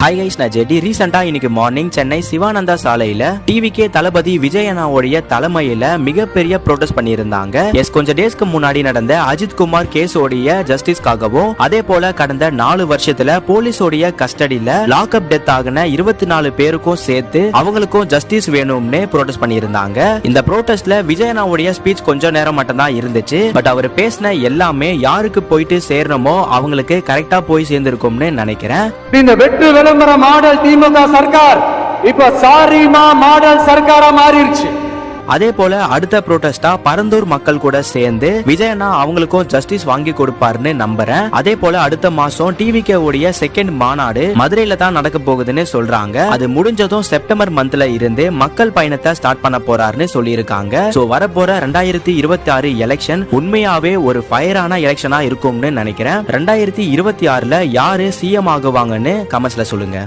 Hi guys, நான் JD. ரீசெண்டா இன்னைக்கு மார்னிங் சென்னை சிவானந்தா சாலையில டிவிகே தளபதி விஜய் அண்ணாவுடைய தலைமையில மிகப்பெரிய ப்ரோட்டஸ்ட் பண்ணியிருந்தாங்க. கொஞ்சம் டேஸ்க்கு முன்னாடி நடந்த அஜித் குமார் கேஸோடைய ஜஸ்டிஸ்காகவும், அதே போல கடந்த 4 வருஷத்துல போலீஸோடைய கஸ்டடியில லாக்அப் டெத் ஆகின 24 பேருக்கும் சேர்த்து அவங்களுக்கும் ஜஸ்டிஸ் வேணும்னு ப்ரோட்டஸ்ட் பண்ணியிருந்தாங்க. இந்த ப்ரோட்டஸ்ட்ல விஜய் அண்ணாவுடைய ஸ்பீச் கொஞ்சம் நேரம் மட்டும் தான் இருந்துச்சு. பட் அவர் பேசின எல்லாமே யாருக்கு போயிட்டு சேரணுமோ அவங்களுக்கு கரெக்டா போய் சேர்ந்திருக்கும்னு நினைக்கிறேன். இந்த வெற்று விளம்பர மாடல் திமுக சர்க்கார் இப்ப சாரிமா மாடல் சர்க்காரா மாறிடுச்சு. அதே போல அடுத்த ப்ரோட்டஸ்டா பரந்தூர் மக்கள் கூட சேர்ந்து விஜயண்ணா அவங்களுக்கும் ஜஸ்டிஸ் வாங்கி கொடுப்பாருன்னு நம்புறேன். அதே போல அடுத்த மாசம் டிவிகே உடைய செகண்ட் மாநாடு மதுரையில தான் நடக்க போகுதுன்னு சொல்றாங்க. அது முடிஞ்சதும் செப்டம்பர் மந்த்ல இருந்து மக்கள் பயணத்தை ஸ்டார்ட் பண்ண போறாருன்னு சொல்லியிருக்காங்க. சோ வரப்போற 2026 எலெக்ஷன் உண்மையாவே ஒரு ஃபயரான எலெக்ஷனா இருக்கும்னு நினைக்கிறேன். 2026ல யாரு சிஎம் ஆகுவாங்கன்னு கமெண்ட்ஸ்ல சொல்லுங்க.